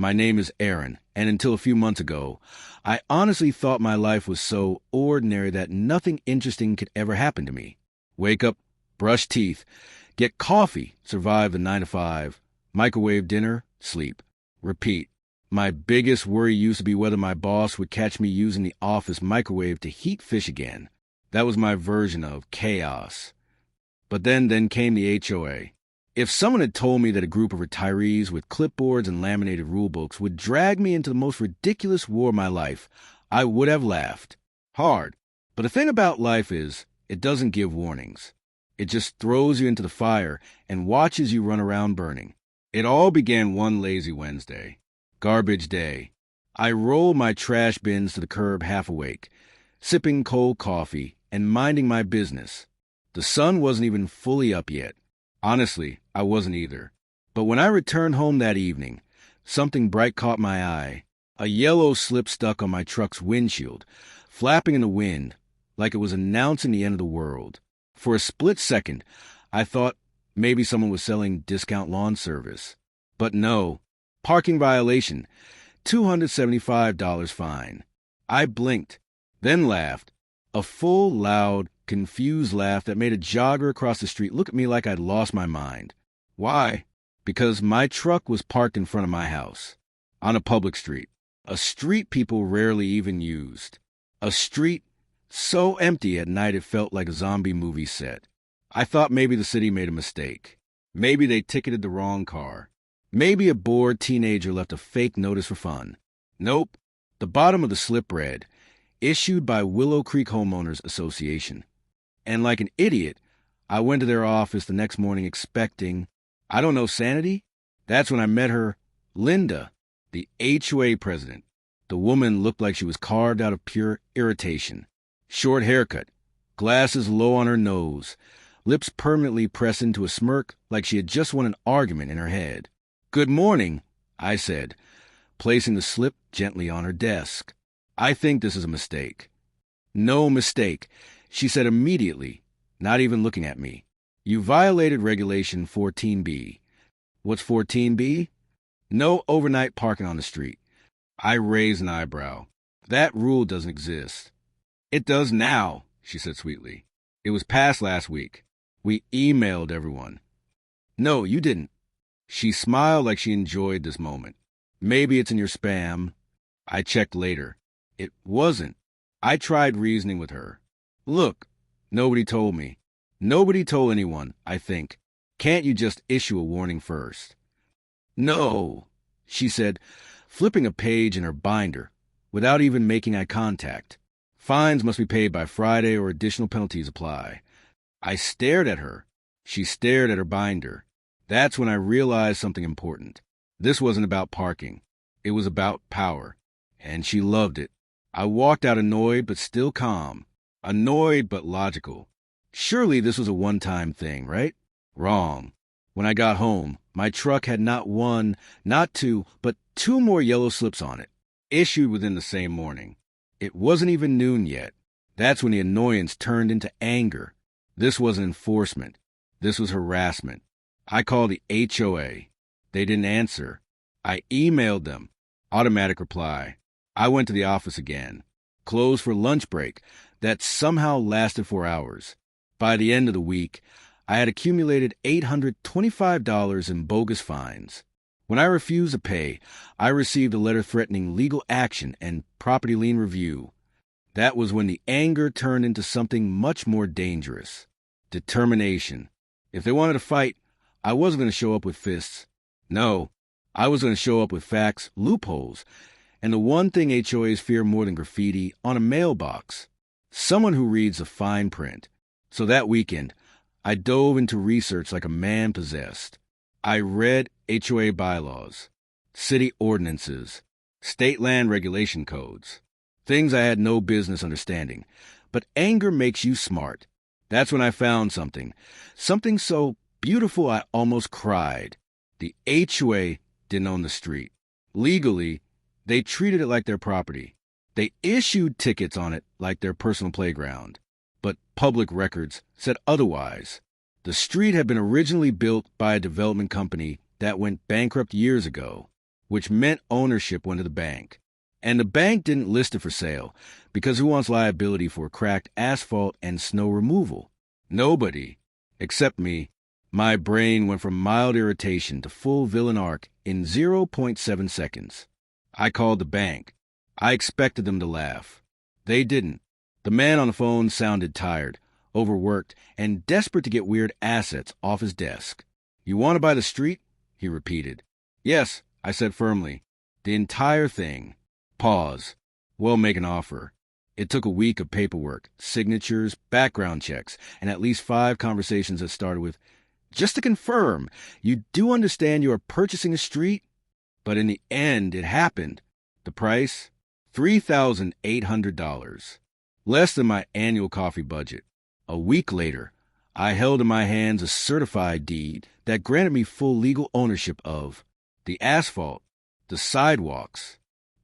My name is Aaron, and until a few months ago, I honestly thought my life was so ordinary that nothing interesting could ever happen to me. Wake up, brush teeth, get coffee, survive the 9 to 5, microwave dinner, sleep, repeat. My biggest worry used to be whether my boss would catch me using the office microwave to heat fish again. That was my version of chaos. But then came the HOA. If someone had told me that a group of retirees with clipboards and laminated rulebooks would drag me into the most ridiculous war of my life, I would have laughed. Hard. But the thing about life is, it doesn't give warnings. It just throws you into the fire and watches you run around burning. It all began one lazy Wednesday. Garbage day. I rolled my trash bins to the curb half awake, sipping cold coffee and minding my business. The sun wasn't even fully up yet. Honestly, I wasn't either. But when I returned home that evening, something bright caught my eye. A yellow slip stuck on my truck's windshield, flapping in the wind like it was announcing the end of the world. For a split second, I thought maybe someone was selling discount lawn service. But no. Parking violation, $275 fine. I blinked, then laughed. A full, loud, confused laugh that made a jogger across the street look at me like I'd lost my mind. Why? Because my truck was parked in front of my house, on a public street, a street people rarely even used, a street so empty at night it felt like a zombie movie set. I thought maybe the city made a mistake. Maybe they ticketed the wrong car. Maybe a bored teenager left a fake notice for fun. Nope. The bottom of the slip read, issued by Willow Creek Homeowners Association. And like an idiot, I went to their office the next morning expecting, I don't know, sanity? That's when I met her, Linda, the HOA president. The woman looked like she was carved out of pure irritation. Short haircut, glasses low on her nose, lips permanently pressed into a smirk like she had just won an argument in her head. "Good morning," I said, placing the slip gently on her desk. "I think this is a mistake." "No mistake," she said immediately, not even looking at me. "You violated Regulation 14B. What's 14B? No overnight parking on the street." I raised an eyebrow. "That rule doesn't exist." "It does now," she said sweetly. "It was passed last week. We emailed everyone." "No, you didn't." She smiled like she enjoyed this moment. "Maybe it's in your spam." I checked later. It wasn't. I tried reasoning with her. "Look, nobody told me. Nobody told anyone, I think. Can't you just issue a warning first?" "No," she said, flipping a page in her binder, without even making eye contact. "Fines must be paid by Friday or additional penalties apply." I stared at her. She stared at her binder. That's when I realized something important. This wasn't about parking. It was about power. And she loved it. I walked out annoyed but still calm. Annoyed but logical. Surely this was a one-time thing, right? Wrong. When I got home, my truck had not one, not two, but 2 more yellow slips on it, issued within the same morning. It wasn't even noon yet. That's when the annoyance turned into anger. This wasn't enforcement. This was harassment. I called the HOA. They didn't answer. I emailed them. Automatic reply. I went to the office again. Closed for lunch break. That somehow lasted 4 hours. By the end of the week, I had accumulated $825 in bogus fines. When I refused to pay, I received a letter threatening legal action and property lien review. That was when the anger turned into something much more dangerous. Determination. If they wanted to fight, I wasn't going to show up with fists. No, I was going to show up with facts, loopholes, and the one thing HOAs fear more than graffiti on a mailbox. Someone who reads the fine print. So that weekend, I dove into research like a man possessed. I read HOA bylaws, city ordinances, state land regulation codes, things I had no business understanding. But anger makes you smart. That's when I found something so beautiful I almost cried. The HOA didn't own the street. Legally, they treated it like their property. They issued tickets on it like their personal playground. But public records said otherwise. The street had been originally built by a development company that went bankrupt years ago. which meant ownership went to the bank. And the bank didn't list it for sale, because who wants liability for cracked asphalt and snow removal? Nobody, except me. My brain went from mild irritation to full villain arc in 0.7 seconds. I called the bank. I expected them to laugh. They didn't. The man on the phone sounded tired, overworked, and desperate to get weird assets off his desk. "You want to buy the street?" he repeated. "Yes," I said firmly. "The entire thing." Pause. "Well, make an offer." It took a week of paperwork, signatures, background checks, and at least 5 conversations that started with, "Just to confirm, you do understand you are purchasing a street?" But in the end, it happened. The price? $3,800. Less than my annual coffee budget. A week later, I held in my hands a certified deed that granted me full legal ownership of the asphalt, the sidewalks,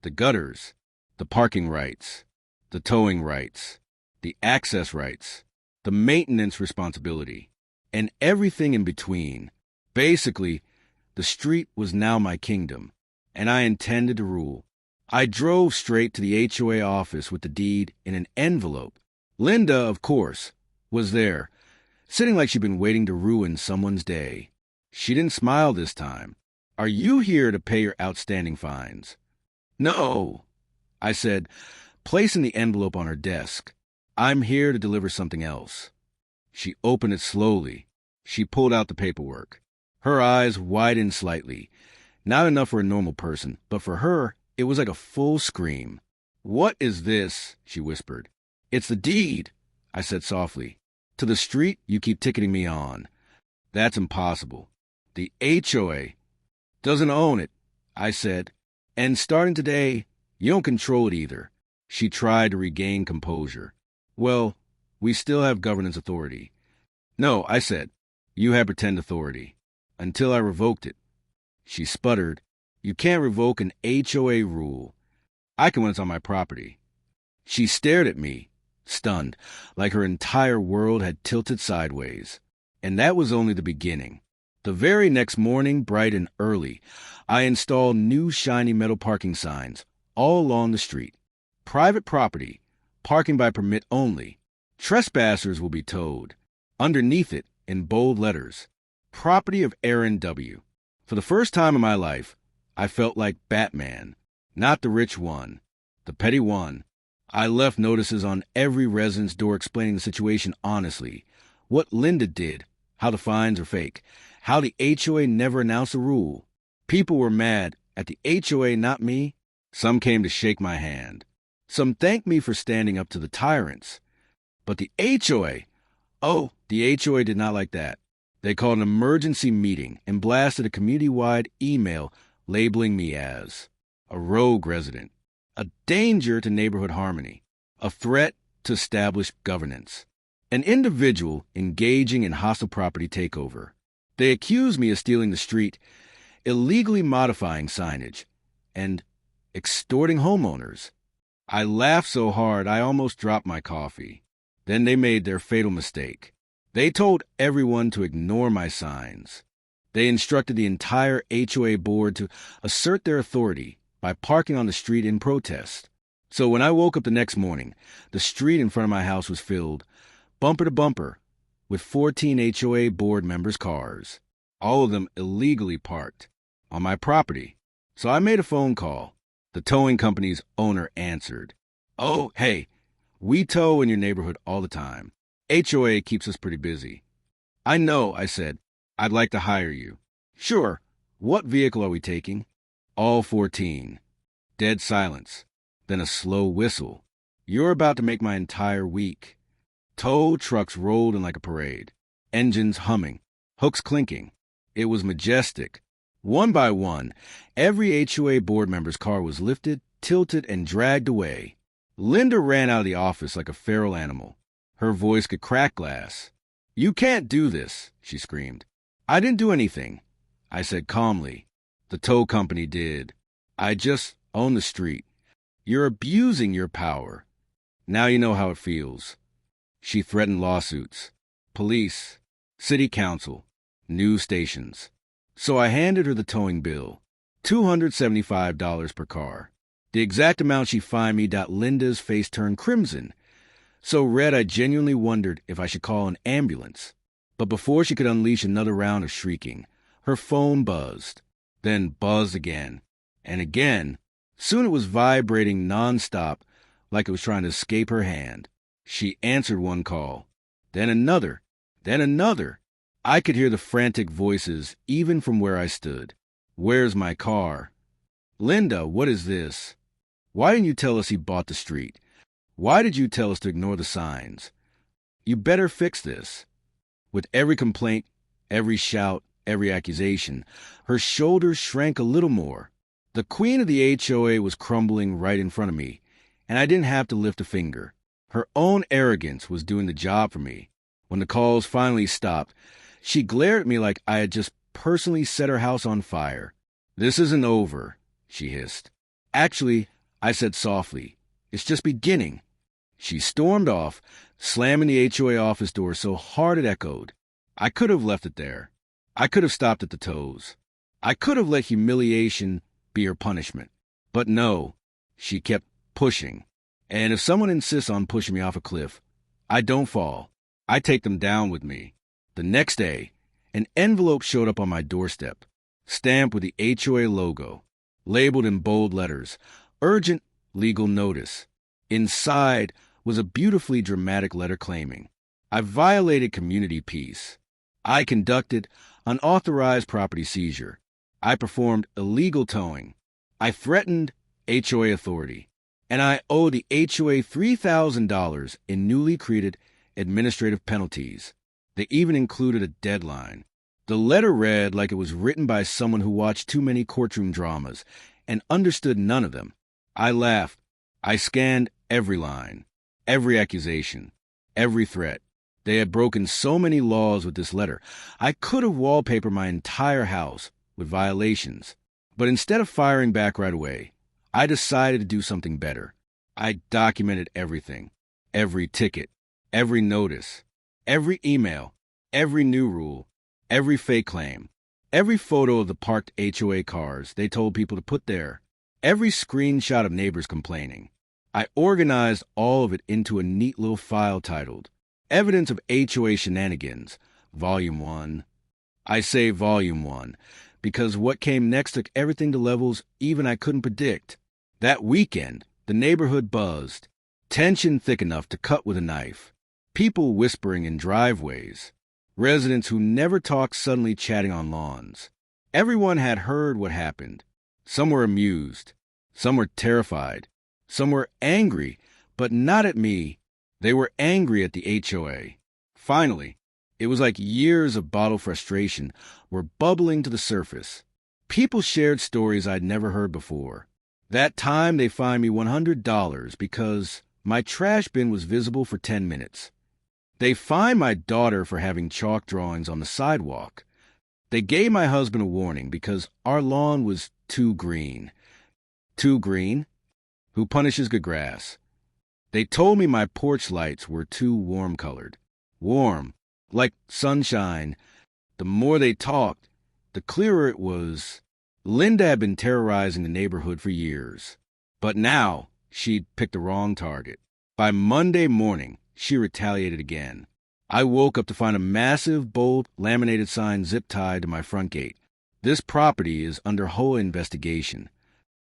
the gutters, the parking rights, the towing rights, the access rights, the maintenance responsibility, and everything in between. Basically, the street was now my kingdom, and I intended to rule. I drove straight to the HOA office with the deed in an envelope. Linda, of course, was there, sitting like she'd been waiting to ruin someone's day. She didn't smile this time. "Are you here to pay your outstanding fines?" "No," I said, placing the envelope on her desk. "I'm here to deliver something else." She opened it slowly. She pulled out the paperwork. Her eyes widened slightly. Not enough for a normal person, but for her, it was like a full scream. "What is this?" she whispered. "It's the deed," I said softly. "To the street you keep ticketing me on." "That's impossible. The HOA doesn't own it," I said. "And starting today, you don't control it either." She tried to regain composure. "Well, we still have governance authority." "No," I said. "You had pretend authority. Until I revoked it." She sputtered. "You can't revoke an HOA rule. I can when it's on my property." She stared at me, stunned, like her entire world had tilted sideways. And that was only the beginning. The very next morning, bright and early, I installed new shiny metal parking signs all along the street. "Private property, parking by permit only. Trespassers will be towed." Underneath it, in bold letters, "Property of Aaron W." For the first time in my life, I felt like Batman. Not the rich one, the petty one. I left notices on every resident's door explaining the situation honestly. What Linda did, how the fines are fake, how the HOA never announced a rule. People were mad at the HOA, not me. Some came to shake my hand. Some thanked me for standing up to the tyrants. But the HOA, the HOA did not like that. They called an emergency meeting and blasted a community-wide email labeling me as a rogue resident, a danger to neighborhood harmony, a threat to established governance, an individual engaging in hostile property takeover. They accused me of stealing the street, illegally modifying signage, and extorting homeowners. I laughed so hard I almost dropped my coffee. Then they made their fatal mistake. They told everyone to ignore my signs. They instructed the entire HOA board to assert their authority by parking on the street in protest. So when I woke up the next morning, the street in front of my house was filled, bumper to bumper, with 14 HOA board members' cars, all of them illegally parked on my property. So I made a phone call. The towing company's owner answered. "Oh, hey, we tow in your neighborhood all the time. HOA keeps us pretty busy." "I know," I said. "I'd like to hire you." "Sure. What vehicle are we taking?" All 14. Dead silence. Then a slow whistle. "You're about to make my entire week." Tow trucks rolled in like a parade. Engines humming. Hooks clinking. It was majestic. One by one, every HOA board member's car was lifted, tilted, and dragged away. Linda ran out of the office like a feral animal. Her voice could crack glass. "You can't do this," she screamed. "I didn't do anything," I said calmly. "The tow company did. I just own the street. You're abusing your power. Now you know how it feels." She threatened lawsuits. Police, city council, news stations. So I handed her the towing bill. $275 per car. The exact amount she fined me. Linda's face turned crimson. So red I genuinely wondered if I should call an ambulance. But before she could unleash another round of shrieking, her phone buzzed, then buzzed again, and again. Soon it was vibrating nonstop, like it was trying to escape her hand. She answered one call, then another, then another. I could hear the frantic voices even from where I stood. Where's my car? Linda, what is this? Why didn't you tell us he bought the street? Why did you tell us to ignore the signs? You better fix this. With every complaint, every shout, every accusation, her shoulders shrank a little more. The queen of the HOA was crumbling right in front of me, and I didn't have to lift a finger. Her own arrogance was doing the job for me. When the calls finally stopped, she glared at me like I had just personally set her house on fire. This isn't over, she hissed. Actually, I said softly, it's just beginning. She stormed off, slamming the HOA office door so hard it echoed. I could have left it there. I could have stopped at the toes. I could have let humiliation be her punishment. But no, she kept pushing. And if someone insists on pushing me off a cliff, I don't fall. I take them down with me. The next day, an envelope showed up on my doorstep, stamped with the HOA logo, labeled in bold letters, urgent legal notice. Inside was a beautifully dramatic letter claiming, I violated community peace. I conducted unauthorized property seizure. I performed illegal towing. I threatened HOA authority. And I owe the HOA $3,000 in newly created administrative penalties. They even included a deadline. The letter read like it was written by someone who watched too many courtroom dramas and understood none of them. I laughed. I scanned every line, every accusation, every threat. They had broken so many laws with this letter. I could have wallpapered my entire house with violations. But instead of firing back right away, I decided to do something better. I documented everything, every ticket, every notice, every email, every new rule, every fake claim, every photo of the parked HOA cars they told people to put there, every screenshot of neighbors complaining. I organized all of it into a neat little file titled Evidence of HOA Shenanigans, Volume 1. I say Volume 1 because what came next took everything to levels even I couldn't predict. That weekend, the neighborhood buzzed, tension thick enough to cut with a knife, people whispering in driveways, residents who never talked suddenly chatting on lawns. Everyone had heard what happened. Some were amused, some were terrified, some were angry, but not at me. They were angry at the HOA. Finally, it was like years of bottled frustration were bubbling to the surface. People shared stories I'd never heard before. That time they fined me $100 because my trash bin was visible for 10 minutes. They fined my daughter for having chalk drawings on the sidewalk. They gave my husband a warning because our lawn was too green. Too green? Who punishes good grass? They told me my porch lights were too warm-colored. Warm, like sunshine. The more they talked, the clearer it was. Linda had been terrorizing the neighborhood for years. But now, she'd picked the wrong target. By Monday morning, she retaliated again. I woke up to find a massive, bold, laminated sign zip-tied to my front gate. This property is under HOA investigation.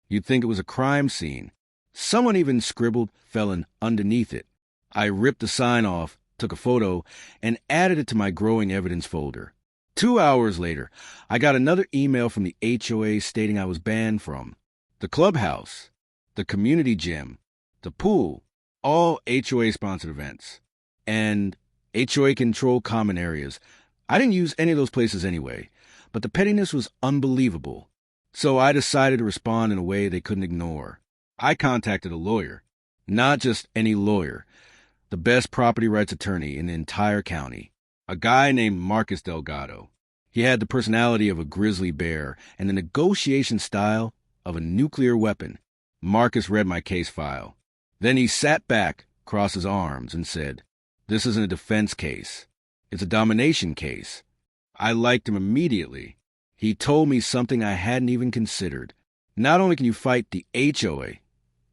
You'd think it was a crime scene. Someone even scribbled felon underneath it. I ripped the sign off, took a photo, and added it to my growing evidence folder. 2 hours later, I got another email from the HOA stating I was banned from the clubhouse, the community gym, the pool, all HOA-sponsored events, and HOA-controlled common areas. I didn't use any of those places anyway, but the pettiness was unbelievable. So I decided to respond in a way they couldn't ignore. I contacted a lawyer, not just any lawyer, the best property rights attorney in the entire county, a guy named Marcus Delgado. He had the personality of a grizzly bear and the negotiation style of a nuclear weapon. Marcus read my case file. Then he sat back, crossed his arms, and said, "This isn't a defense case. It's a domination case." I liked him immediately. He told me something I hadn't even considered. Not only can you fight the HOA,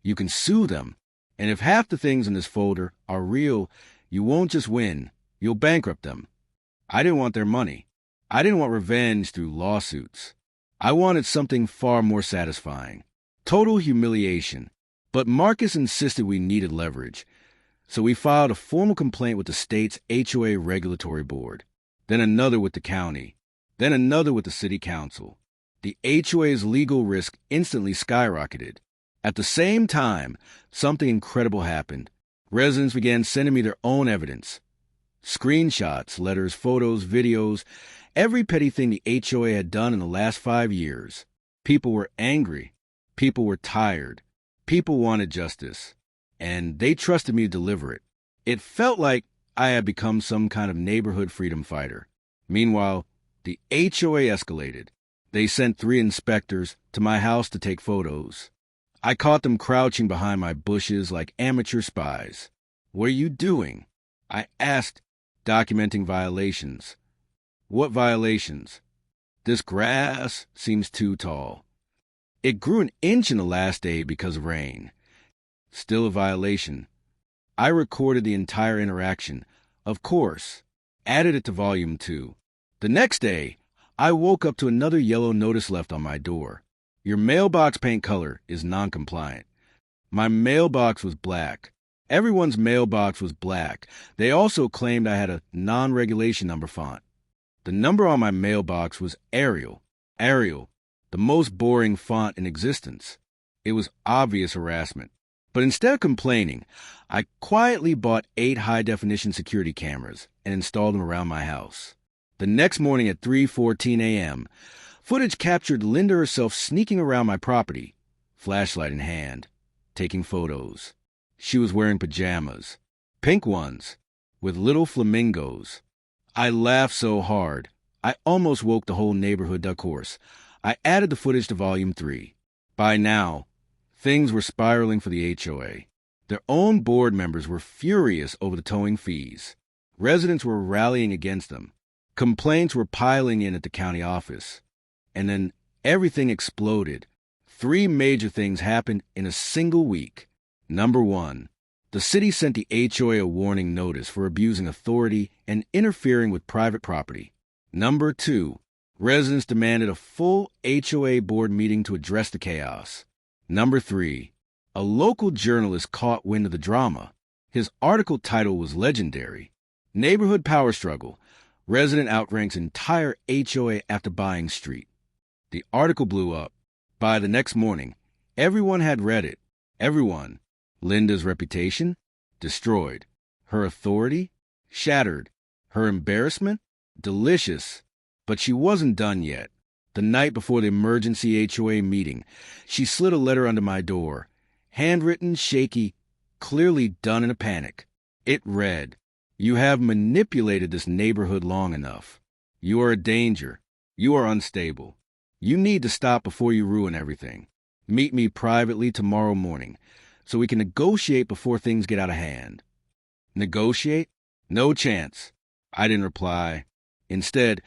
you can sue them. And if half the things in this folder are real, you won't just win, you'll bankrupt them. I didn't want their money. I didn't want revenge through lawsuits. I wanted something far more satisfying. Total humiliation. But Marcus insisted we needed leverage. So we filed a formal complaint with the state's HOA regulatory board, then another with the county, then another with the city council. The HOA's legal risk instantly skyrocketed. At the same time, something incredible happened. Residents began sending me their own evidence. Screenshots, letters, photos, videos, every petty thing the HOA had done in the last 5 years. People were angry. People were tired. People wanted justice. And they trusted me to deliver it. It felt like I had become some kind of neighborhood freedom fighter. Meanwhile, the HOA escalated. They sent 3 inspectors to my house to take photos. I caught them crouching behind my bushes like amateur spies. "What are you doing?" I asked, documenting violations. "What violations?" "This grass seems too tall. It grew an inch in the last day because of rain." Still a violation. I recorded the entire interaction, of course, added it to volume 2. The next day, I woke up to another yellow notice left on my door. "Your mailbox paint color is non-compliant." My mailbox was black. Everyone's mailbox was black. They also claimed I had a non-regulation number font. The number on my mailbox was Arial. Arial, the most boring font in existence. It was obvious harassment. But instead of complaining, I quietly bought 8 high-definition security cameras and installed them around my house. The next morning at 3:14 a.m., footage captured Linda herself sneaking around my property, flashlight in hand, taking photos. She was wearing pajamas, pink ones, with little flamingos. I laughed so hard, I almost woke the whole neighborhood duck horse. I added the footage to volume 3. By now, things were spiraling for the HOA. Their own board members were furious over the towing fees. Residents were rallying against them. Complaints were piling in at the county office. And then everything exploded. 3 major things happened in a single week. Number 1, the city sent the HOA a warning notice for abusing authority and interfering with private property. Number 2, residents demanded a full HOA board meeting to address the chaos. Number 3, a local journalist caught wind of the drama. His article title was legendary. Neighborhood Power Struggle. Resident outranks entire HOA after buying street. The article blew up. By the next morning, everyone had read it. Everyone. Linda's reputation? Destroyed. Her authority? Shattered. Her embarrassment? Delicious. But she wasn't done yet. The night before the emergency HOA meeting, she slid a letter under my door. Handwritten, shaky, clearly done in a panic. It read, "You have manipulated this neighborhood long enough. You are a danger. You are unstable. You need to stop before you ruin everything. Meet me privately tomorrow morning so we can negotiate before things get out of hand." Negotiate? No chance. I didn't reply. Instead,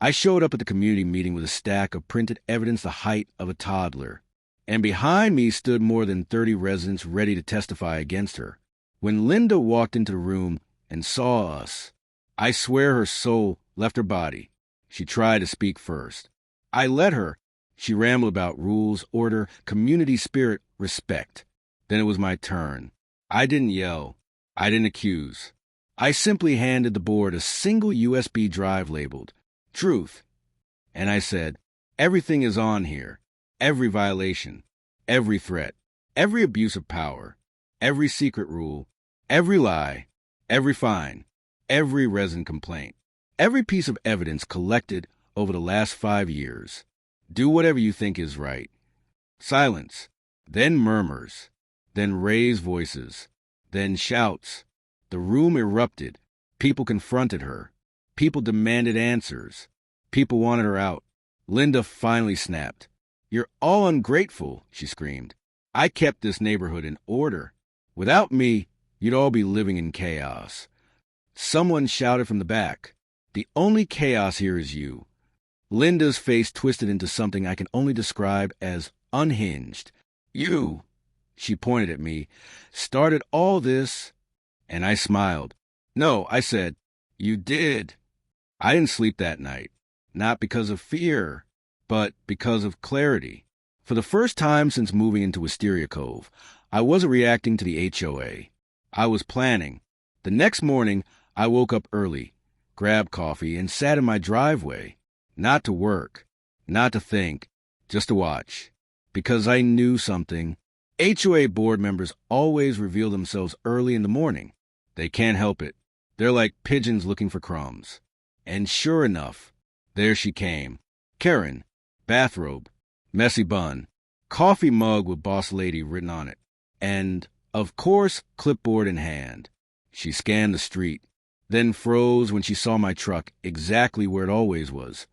I showed up at the community meeting with a stack of printed evidence the height of a toddler. And behind me stood more than 30 residents ready to testify against her. When Linda walked into the room and saw us, I swear her soul left her body. She tried to speak first. I let her. She rambled about rules, order, community spirit, respect. Then it was my turn. I didn't yell. I didn't accuse. I simply handed the board a single USB drive labeled Truth. And I said, everything is on here. Every violation, every threat, every abuse of power, every secret rule, every lie, every fine, every resident complaint, every piece of evidence collected over the last 5 years. Do whatever you think is right. Silence, then murmurs, then raised voices, then shouts. The room erupted. People confronted her. People demanded answers. People wanted her out. Linda finally snapped. "You're all ungrateful," she screamed. "I kept this neighborhood in order. Without me, you'd all be living in chaos." Someone shouted from the back, "The only chaos here is you." Linda's face twisted into something I can only describe as unhinged. You, she pointed at me, started all this, and I smiled. No, I said, you did. I didn't sleep that night, not because of fear, but because of clarity. For the first time since moving into Wisteria Cove, I wasn't reacting to the HOA. I was planning. The next morning, I woke up early, grabbed coffee, and sat in my driveway. Not to work, not to think, just to watch. Because I knew something. HOA board members always reveal themselves early in the morning. They can't help it. They're like pigeons looking for crumbs. And sure enough, there she came. Karen, bathrobe, messy bun, coffee mug with Boss Lady written on it, and, of course, clipboard in hand. She scanned the street, then froze when she saw my truck exactly where it always was.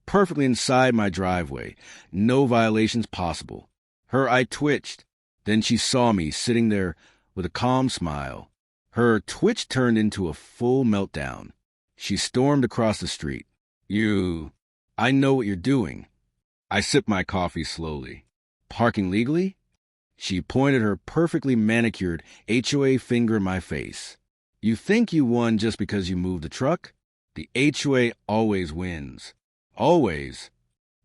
Perfectly inside my driveway, no violations possible. Her eye twitched. Then she saw me sitting there with a calm smile. Her twitch turned into a full meltdown. She stormed across the street. I know what you're doing. I sipped my coffee slowly. Parking legally? She pointed her perfectly manicured HOA finger in my face. You think you won just because you moved the truck? The HOA always wins. Always.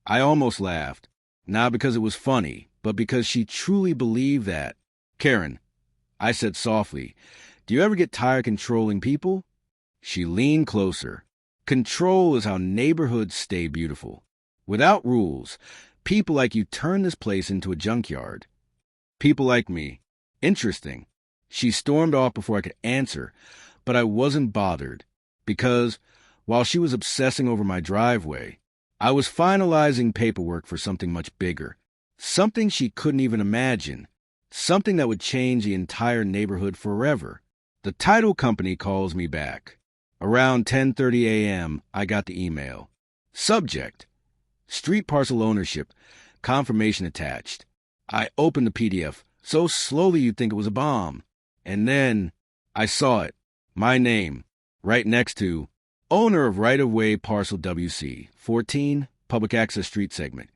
I almost laughed, not because it was funny, but because she truly believed that. Karen, I said softly, do you ever get tired controlling people? She leaned closer. Control is how neighborhoods stay beautiful. Without rules, people like you turn this place into a junkyard. People like me. Interesting. She stormed off before I could answer, but I wasn't bothered, because while she was obsessing over my driveway, I was finalizing paperwork for something much bigger, something she couldn't even imagine, something that would change the entire neighborhood forever. The title company calls me back. Around 10:30 a.m., I got the email. Subject: street parcel ownership, confirmation attached. I opened the PDF so slowly you'd think it was a bomb. And then I saw it, my name, right next to owner of right-of-way parcel WC, 14, public access street segment.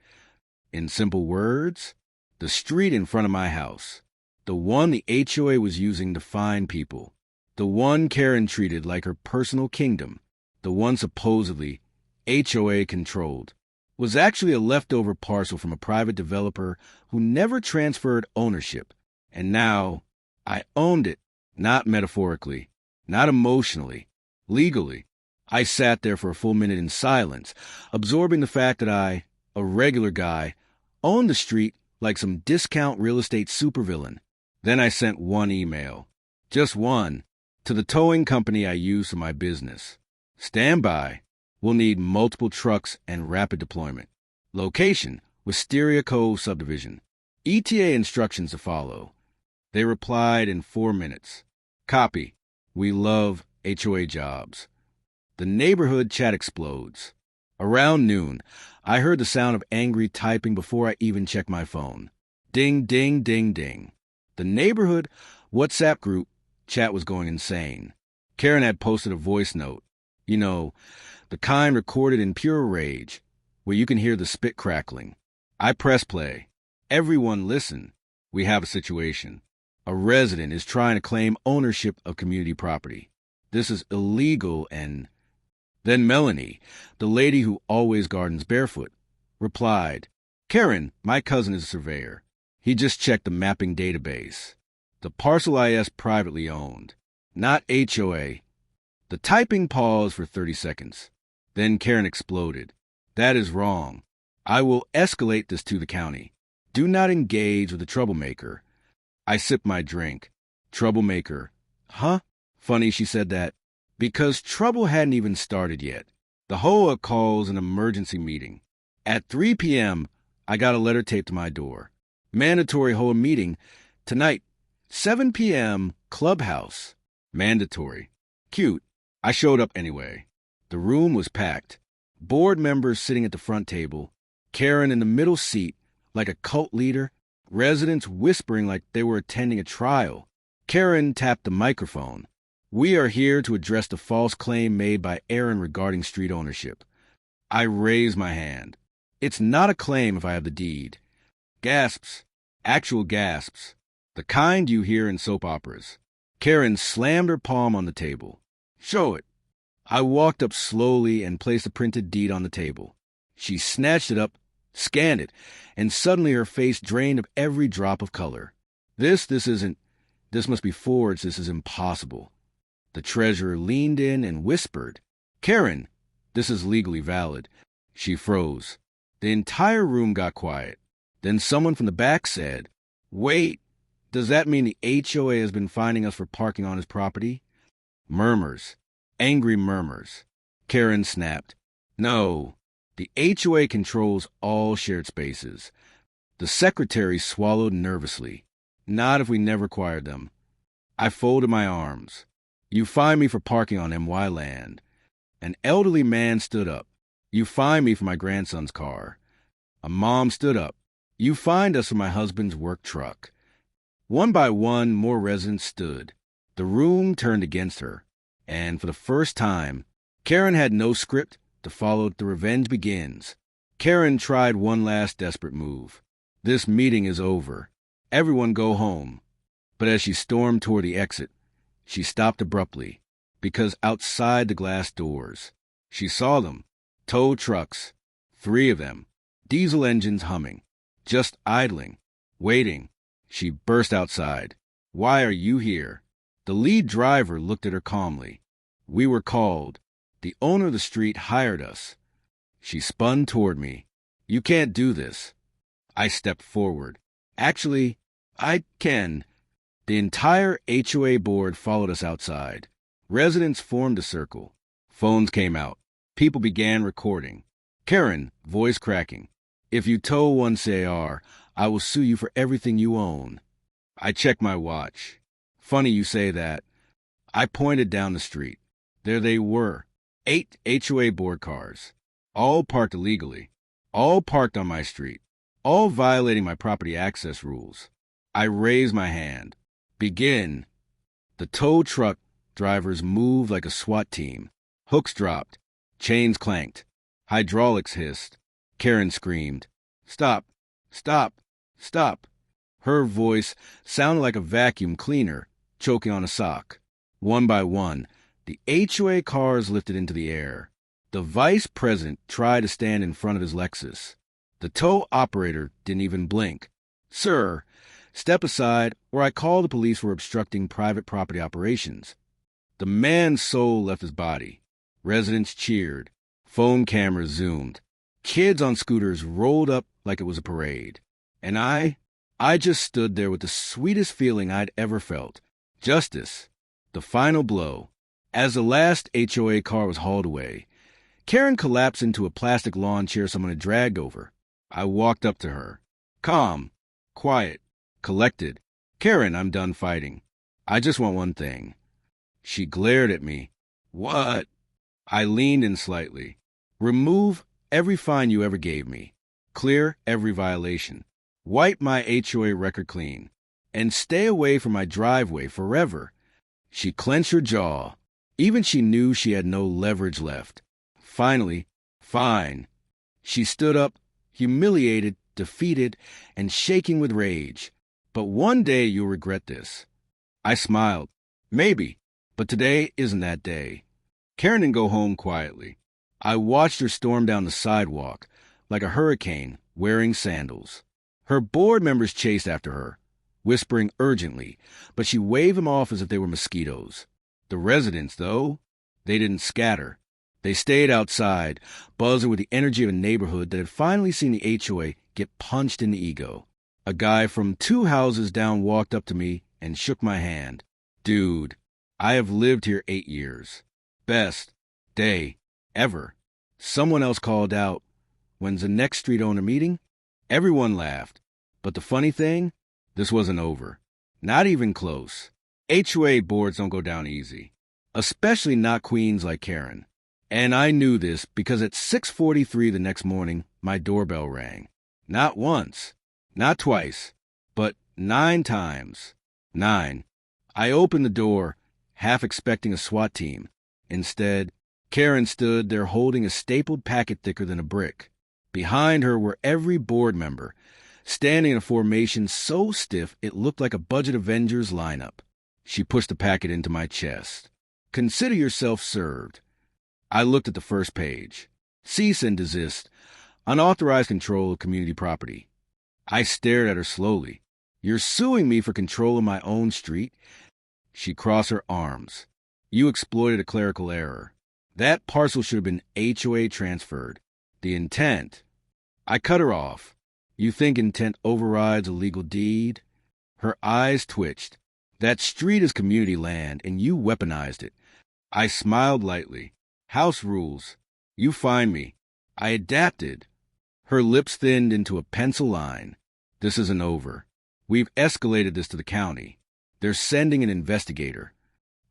In simple words, the street in front of my house. The one the HOA was using to fine people. The one Karen treated like her personal kingdom. The one supposedly HOA controlled. Was actually a leftover parcel from a private developer who never transferred ownership. And now I owned it, not metaphorically, not emotionally, legally. I sat there for a full minute in silence, absorbing the fact that I, a regular guy, owned the street like some discount real estate supervillain. Then I sent one email, just one, to the towing company I use for my business. Stand by. We'll need multiple trucks and rapid deployment. Location: Wisteria Cove subdivision. ETA instructions to follow. They replied in 4 minutes. Copy. We love HOA jobs. The neighborhood chat explodes. Around noon, I heard the sound of angry typing before I even checked my phone. Ding, ding, ding, ding. The neighborhood WhatsApp group chat was going insane. Karen had posted a voice note. You know, the kind recorded in pure rage, where you can hear the spit crackling. I press play. Everyone listen. We have a situation. A resident is trying to claim ownership of community property. This is illegal and... Then Melanie, the lady who always gardens barefoot, replied, Karen, my cousin is a surveyor. He just checked the mapping database. The parcel IS privately owned, not HOA. The typing paused for 30 seconds. Then Karen exploded. That is wrong. I will escalate this to the county. Do not engage with a troublemaker. I sipped my drink. Troublemaker. Huh? Funny she said that. Because trouble hadn't even started yet. The HOA calls an emergency meeting. At 3 p.m., I got a letter taped to my door. Mandatory HOA meeting tonight, 7 p.m., clubhouse. Mandatory. Cute. I showed up anyway. The room was packed. Board members sitting at the front table. Karen in the middle seat, like a cult leader. Residents whispering like they were attending a trial. Karen tapped the microphone. We are here to address the false claim made by Aaron regarding street ownership. I raise my hand. It's not a claim if I have the deed. Gasps. Actual gasps. The kind you hear in soap operas. Karen slammed her palm on the table. Show it. I walked up slowly and placed the printed deed on the table. She snatched it up, scanned it, and suddenly her face drained of every drop of color. This must be forged. This is impossible. The treasurer leaned in and whispered, Karen, this is legally valid. She froze. The entire room got quiet. Then someone from the back said, Wait, does that mean the HOA has been fining us for parking on his property? Murmurs. Angry murmurs. Karen snapped. No, the HOA controls all shared spaces. The secretary swallowed nervously. Not if we never acquired them. I folded my arms. You fine me for parking on MY land. An elderly man stood up. You fine me for my grandson's car. A mom stood up. You fined us for my husband's work truck. One by one, more residents stood. The room turned against her. And for the first time, Karen had no script to follow. The revenge begins. Karen tried one last desperate move. This meeting is over. Everyone go home. But as she stormed toward the exit, she stopped abruptly, because outside the glass doors, she saw them. Tow trucks. 3 of them. Diesel engines humming. Just idling. Waiting. She burst outside. Why are you here? The lead driver looked at her calmly. We were called. The owner of the street hired us. She spun toward me. You can't do this. I stepped forward. Actually, I can. The entire HOA board followed us outside. Residents formed a circle. Phones came out. People began recording. Karen, voice cracking. If you tow one CAR, I will sue you for everything you own. I checked my watch. Funny you say that. I pointed down the street. There they were. 8 HOA board cars. All parked illegally. All parked on my street. All violating my property access rules. I raised my hand. Begin. The tow truck drivers moved like a SWAT team. Hooks dropped. Chains clanked. Hydraulics hissed. Karen screamed. Stop. Stop. Stop. Her voice sounded like a vacuum cleaner choking on a sock. One by one, the HOA cars lifted into the air. The vice president tried to stand in front of his Lexus. The tow operator didn't even blink. Sir, step aside or I call the police for obstructing private property operations. The man's soul left his body. Residents cheered. Phone cameras zoomed. Kids on scooters rolled up like it was a parade. And I just stood there with the sweetest feeling I'd ever felt. Justice. The final blow. As the last HOA car was hauled away, Karen collapsed into a plastic lawn chair someone had dragged over. I walked up to her. Calm. Quiet. Collected. Karen, I'm done fighting. I just want one thing. She glared at me. What? I leaned in slightly. Remove every fine you ever gave me. Clear every violation. Wipe my HOA record clean. And stay away from my driveway forever. She clenched her jaw. Even she knew she had no leverage left. Finally, fine. She stood up, humiliated, defeated, and shaking with rage. But one day you'll regret this. I smiled. Maybe, but today isn't that day. Karen didn't go home quietly. I watched her storm down the sidewalk like a hurricane wearing sandals. Her board members chased after her, whispering urgently, but she waved them off as if they were mosquitoes. The residents, though, they didn't scatter. They stayed outside, buzzing with the energy of a neighborhood that had finally seen the HOA get punched in the ego. A guy from 2 houses down walked up to me and shook my hand. Dude, I have lived here 8 years. Best day ever. Someone else called out, when's the next street owner meeting? Everyone laughed. But the funny thing, this wasn't over. Not even close. HOA boards don't go down easy. Especially not queens like Karen. And I knew this because at 6:43 the next morning, my doorbell rang. Not once, not twice, but 9 times. 9. I opened the door, half expecting a SWAT team. Instead, Karen stood there holding a stapled packet thicker than a brick. Behind her were every board member, standing in a formation so stiff it looked like a budget Avengers lineup. She pushed the packet into my chest. "Consider yourself served." I looked at the first page. "Cease and desist. Unauthorized control of community property." I stared at her slowly. "You're suing me for control of my own street?" She crossed her arms. "You exploited a clerical error. That parcel should have been HOA transferred. The intent..." I cut her off. "You think intent overrides a legal deed?" Her eyes twitched. "That street is community land, and you weaponized it." I smiled lightly. "House rules. You find me." I adapted. Her lips thinned into a pencil line. "This isn't over. We've escalated this to the county. They're sending an investigator."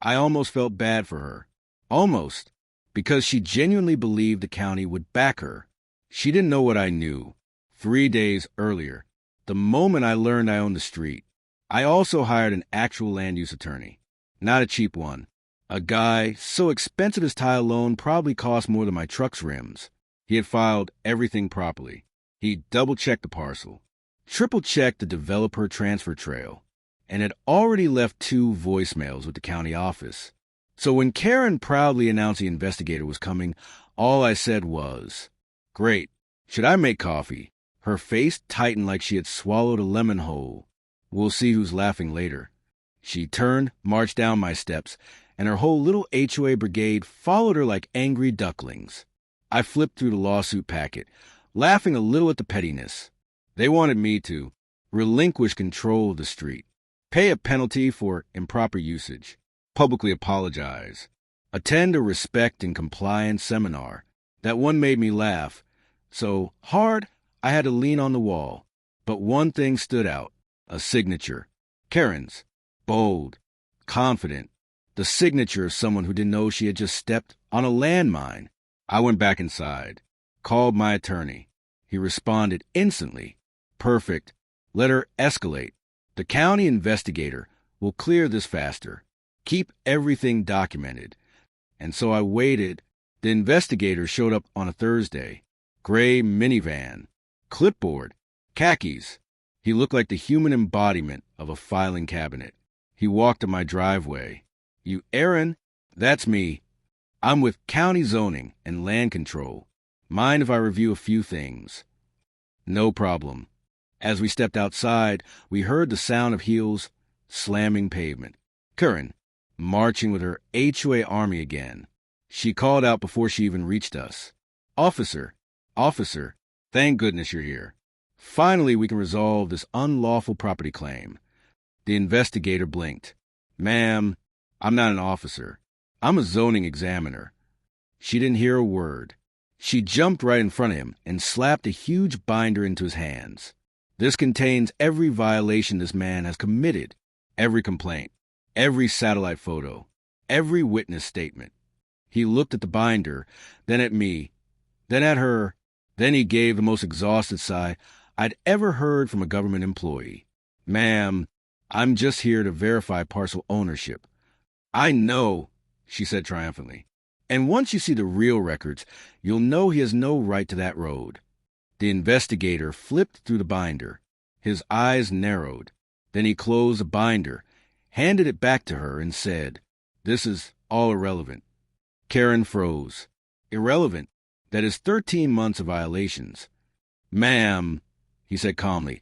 I almost felt bad for her. Almost. Because she genuinely believed the county would back her. She didn't know what I knew. 3 days earlier, the moment I learned I owned the street, I also hired an actual land use attorney. Not a cheap one. A guy so expensive his tie alone probably cost more than my truck's rims. He had filed everything properly. He double-checked the parcel, triple-checked the developer transfer trail, and had already left 2 voicemails with the county office. So when Karen proudly announced the investigator was coming, all I said was, "Great. Should I make coffee?" Her face tightened like she had swallowed a lemon whole. "We'll see who's laughing later." She turned, marched down my steps, and her whole little HOA brigade followed her like angry ducklings. I flipped through the lawsuit packet, laughing a little at the pettiness. They wanted me to relinquish control of the street, pay a penalty for improper usage, publicly apologize, attend a respect and compliance seminar. That one made me laugh. So hard, I had to lean on the wall. But one thing stood out, a signature. Karen's. Bold. Confident. The signature of someone who didn't know she had just stepped on a landmine. I went back inside. Called my attorney. He responded instantly. "Perfect. Let her escalate. The county investigator will clear this faster. Keep everything documented." And so I waited. The investigator showed up on a Thursday. Gray minivan. Clipboard. Khakis. He looked like the human embodiment of a filing cabinet. He walked to my driveway. "You Aaron?" "That's me. I'm with county zoning and land control. Mind if I review a few things?" "No problem." As we stepped outside, we heard the sound of heels slamming pavement. Karen, marching with her HOA army again. She called out before she even reached us. "Officer, officer, thank goodness you're here. Finally, we can resolve this unlawful property claim." The investigator blinked. "Ma'am, I'm not an officer. I'm a zoning examiner." She didn't hear a word. She jumped right in front of him and slapped a huge binder into his hands. "This contains every violation this man has committed, every complaint, every satellite photo, every witness statement." He looked at the binder, then at me, then at her, then he gave the most exhausted sigh I'd ever heard from a government employee. "Ma'am, I'm just here to verify parcel ownership." "I know," she said triumphantly. "And once you see the real records, you'll know he has no right to that road." The investigator flipped through the binder. His eyes narrowed. Then he closed the binder, handed it back to her, and said, "This is all irrelevant." Karen froze. "Irrelevant? That is 13 months of violations." "Ma'am," he said calmly,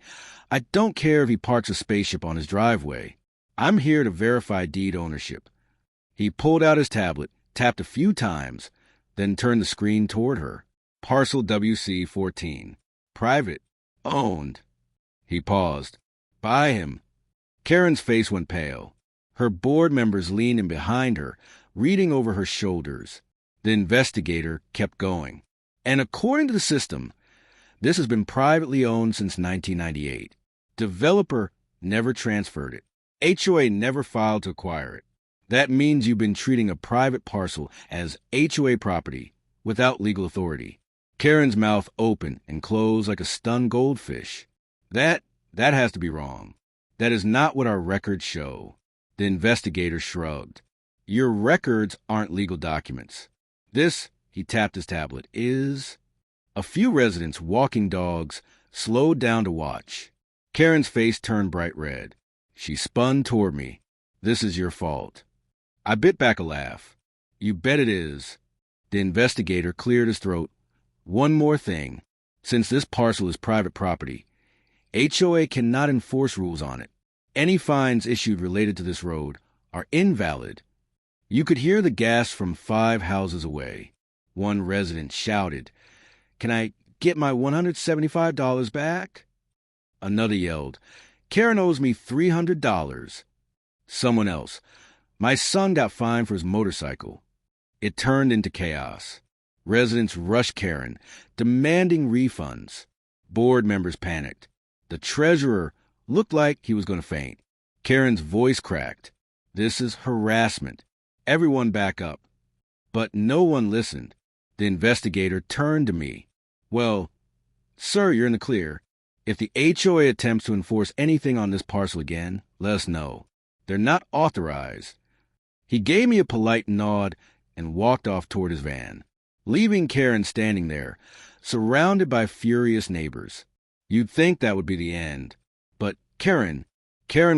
"I don't care if he parks a spaceship on his driveway. I'm here to verify deed ownership." He pulled out his tablet, tapped a few times, then turned the screen toward her. "Parcel WC14. Private. Owned." He paused. "By him." Karen's face went pale. Her board members leaned in behind her, reading over her shoulders. The investigator kept going. "And according to the system, this has been privately owned since 1998. Developer never transferred it. HOA never filed to acquire it. That means you've been treating a private parcel as HOA property without legal authority." Karen's mouth opened and closed like a stunned goldfish. That has to be wrong. That is not what our records show." The investigator shrugged. "Your records aren't legal documents. This, he tapped his tablet, is... A few residents walking dogs slowed down to watch. Karen's face turned bright red. She spun toward me. This is your fault. I bit back a laugh. You bet it is. The investigator cleared his throat. One more thing. Since this parcel is private property, HOA cannot enforce rules on it. Any fines issued related to this road are invalid. You could hear the gasp from 5 houses away. One resident shouted, "Can I get my $175 back?" Another yelled, "Karen owes me $300. Someone else, "My son got fined for his motorcycle." It turned into chaos. Residents rushed Karen, demanding refunds. Board members panicked. The treasurer looked like he was going to faint. Karen's voice cracked. "This is harassment. Everyone back up." But no one listened. The investigator turned to me. "Well, sir, you're in the clear. If the HOA attempts to enforce anything on this parcel again, let us know. They're not authorized." He gave me a polite nod and walked off toward his van, leaving Karen standing there, surrounded by furious neighbors. You'd think that would be the end. But Karen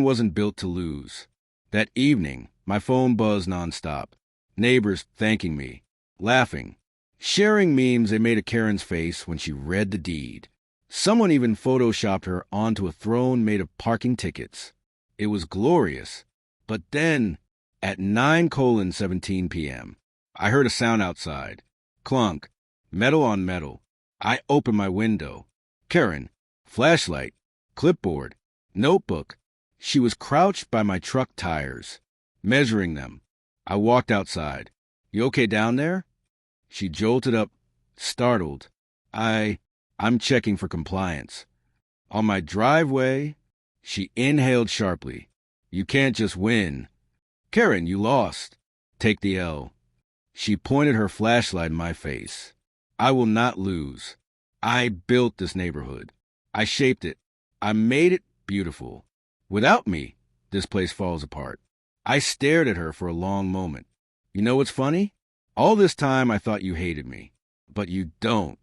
wasn't built to lose. That evening, my phone buzzed nonstop. Neighbors thanking me, laughing, sharing memes they made of Karen's face when she read the deed. Someone even photoshopped her onto a throne made of parking tickets. It was glorious. But then, at 9:17 p.m., I heard a sound outside. Clunk, metal on metal. I opened my window. Karen, flashlight, clipboard, notebook. She was crouched by my truck tires, measuring them. I walked outside. "You okay down there?" She jolted up, startled. I'm checking for compliance." On my driveway, she inhaled sharply. "You can't just win. Karen, you lost. Take the L." She pointed her flashlight in my face. "I will not lose. I built this neighborhood. I shaped it. I made it beautiful. Without me, this place falls apart." I stared at her for a long moment. "You know what's funny? All this time I thought you hated me. But you don't."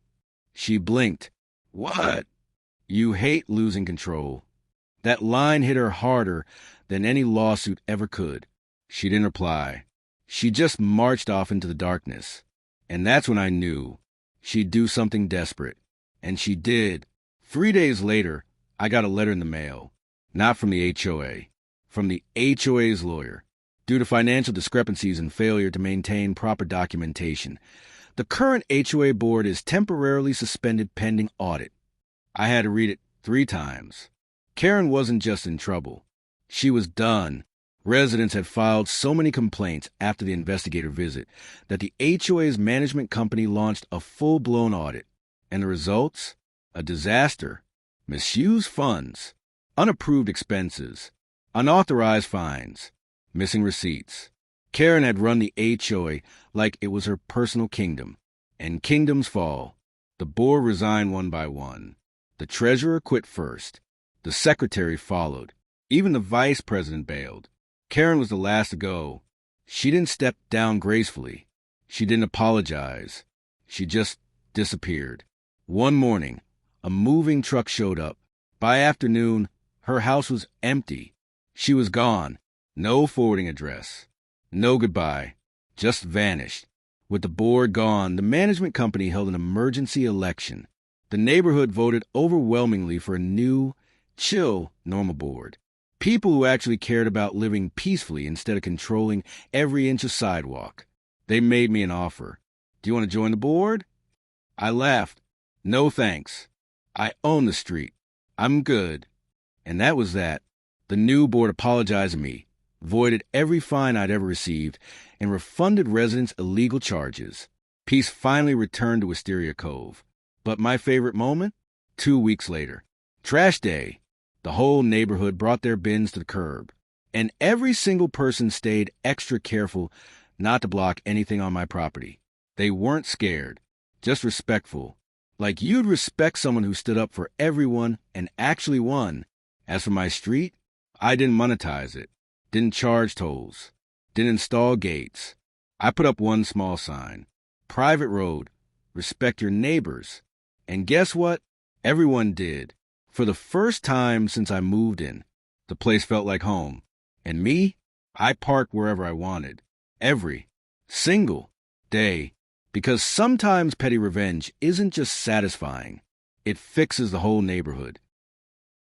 She blinked. "What?" "You hate losing control." That line hit her harder than any lawsuit ever could. She didn't reply. She just marched off into the darkness. And that's when I knew she'd do something desperate. And she did. 3 days later, I got a letter in the mail. Not from the HOA. From the HOA's lawyer. Due to financial discrepancies and failure to maintain proper documentation, the current HOA board is temporarily suspended pending audit. I had to read it 3 times. Karen wasn't just in trouble. She was done. Residents had filed so many complaints after the investigator visit that the HOA's management company launched a full-blown audit. And the results? A disaster. Misused funds. Unapproved expenses. Unauthorized fines. Missing receipts. Karen had run the HOA like it was her personal kingdom. And kingdoms fall. The board resigned one by one. The treasurer quit first. The secretary followed. Even the vice president bailed. Karen was the last to go. She didn't step down gracefully. She didn't apologize. She just disappeared. One morning, a moving truck showed up. By afternoon, her house was empty. She was gone. No forwarding address. No goodbye. Just vanished. With the board gone, the management company held an emergency election. The neighborhood voted overwhelmingly for a new, chill, normal board. People who actually cared about living peacefully instead of controlling every inch of sidewalk. They made me an offer. "Do you want to join the board?" I laughed. "No thanks. I own the street. I'm good." And that was that. The new board apologized to me, voided every fine I'd ever received, and refunded residents illegal charges. Peace finally returned to Wisteria Cove. But my favorite moment? 2 weeks later. Trash day. The whole neighborhood brought their bins to the curb. And every single person stayed extra careful not to block anything on my property. They weren't scared, just respectful. Like you'd respect someone who stood up for everyone and actually won. As for my street, I didn't monetize it, didn't charge tolls, didn't install gates. I put up one small sign. private road, respect your neighbors. And guess what? Everyone did. For the first time since I moved in, the place felt like home. And me, I parked wherever I wanted. Every single day. Because sometimes petty revenge isn't just satisfying. It fixes the whole neighborhood.